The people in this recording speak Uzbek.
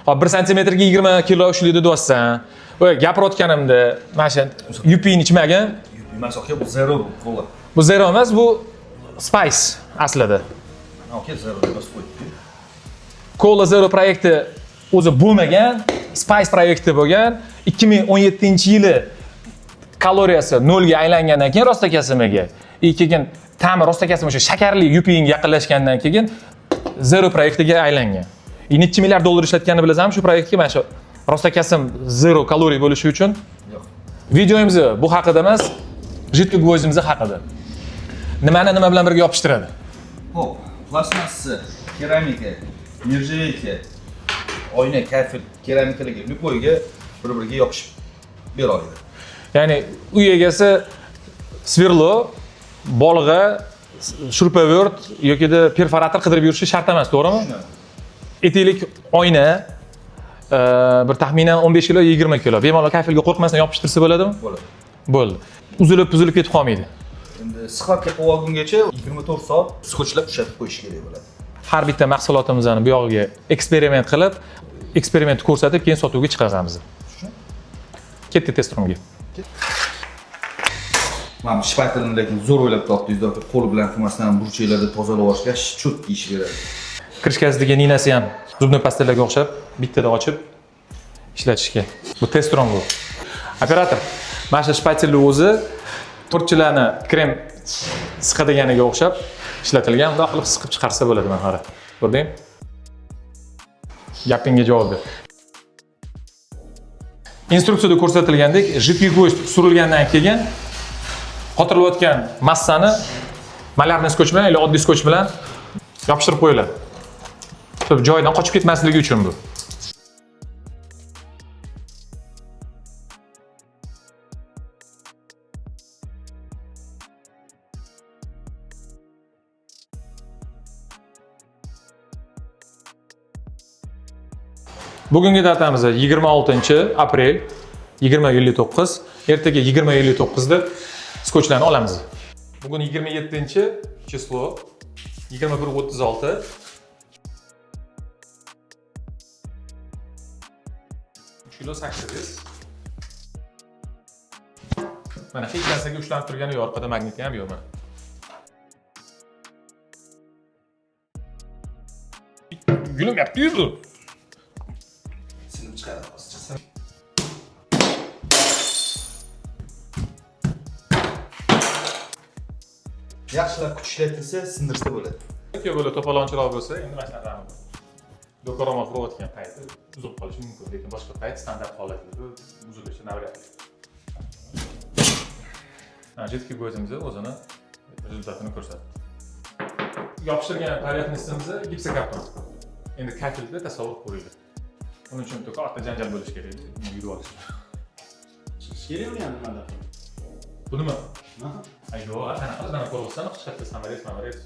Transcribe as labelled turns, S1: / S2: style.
S1: Hop 1 santimetrga 20 kilo ushlaydi deyapsan. Voy gapirayotganimda mana shu yuping ichmagan.
S2: Emas aka, bu zero bu kola.
S1: Bu zero emas, bu Spice aslida.
S2: Aka, zero deb qo'yibdi.
S1: Cola Zero proyekti o'zi bo'lmagan, Spice proyekti bo'lgan. 2017-yili kaloriyasi 0 ga aylangandan keyin rostakasimiga, keyin ta'mi rostakasim o'sha shakarli yuping yaqinlashgandan keyin Zero proyektiga aylangan. Necha milliard dollar ishlatganini bilasizmi shu proyektga? Mana shu rostakasim zero kaloriya bo'lishi uchun.
S2: Yo'q.
S1: Videomiz bu haqida emas, jiddiy gvozdimiz haqida. Nimani nima bilan birga yopishtiradi?
S2: Xo'p, plastmassa, keramika, nержавейка, oyna, kafel, keramikalarga, любойga bir-biriga yopishib bera oladi.
S1: Ya'ni uy egasi sverlo, bolg'a, shurpavert yoki perforator qidirib yurishi shart emas, to'g'rimi? Etiklik oyna bir taxminan 15 kilo, 20 kilo. Bemalol kafelga qo'rqmasdan yopishtirsa bo'ladimi?
S2: Bo'ladi.
S1: Bo'ldi. Uzilib ketib qolmaydi.
S2: Endi sixatga qo'yib olgungacha 24 soat skotchlab ushatib qo'yish kerak bo'ladi.
S1: Har bitta mahsulotimizni bu yog'iga eksperiment qilib, eksperimentni ko'rsatib, keyin sotuvga chiqaramiz. Ketdi test rumga.
S2: Mana shpatelni lekin zo'r o'ylab topdingiz, qo'l bilan qilmasdan burchaklarda tozalab olishga cho'tki ish beradi.
S1: Kirishkasidagi ninasi ham zubni pastalarga o'xshab bittada ochib ishlatishga. Bu test rum bu. Operator, mana shu shpatelni o'zi tortchilarni krem siqadiganiga o'xshab ishlatilgan. Bunday qilib siqib chiqarsa bo'ladi, mana qara. Ko'rdingmi? Gapingga javob ber. Instruksiyada ko'rsatilgandek, jiddiy go'sht surilgandan keyin qotirilayotgan massani malyarniy skoch bilan yoki oddiy skoch bilan yopishtirib qo'yiladi. Joyidan qochib ketmasligi uchun bu. Bugungi datamiz 26-aprel 2059, ertaga 2059da skochlarni olamiz. Bugun 27-chislo 21:36. Kilo 800. Mana hech narsaga ushlanib turgani yo'q, orqada magnit ham yo'q mana. Gulum yaptınız mı?
S2: Sinib chiqadi hozir. Yaxshilab kuch ishlatilsa, sindirsa bo'ladi.
S1: Yoki böyle to'polonchiroq bo'lsa, endi mana shunaqa do'konroq urayotgan payti uzib qolishi mumkin, lekin boshqa payt standart holatlarda uzilishi navrat. Jiddiy go'zimiz o'zini rezultatini ko'rsatdi. Yopishtirgan poverxnostimiz gipsokarton. Endi kafelda tasavvur ko'raylik. Uning uchun katta janjal bo'lishi kerak. Yurib olish.
S3: Kerakmi ham nimada?
S1: Bu nima?
S3: Aha.
S1: Ayyo, qanaqa qilib ko'rsa, qishqatda samolyot.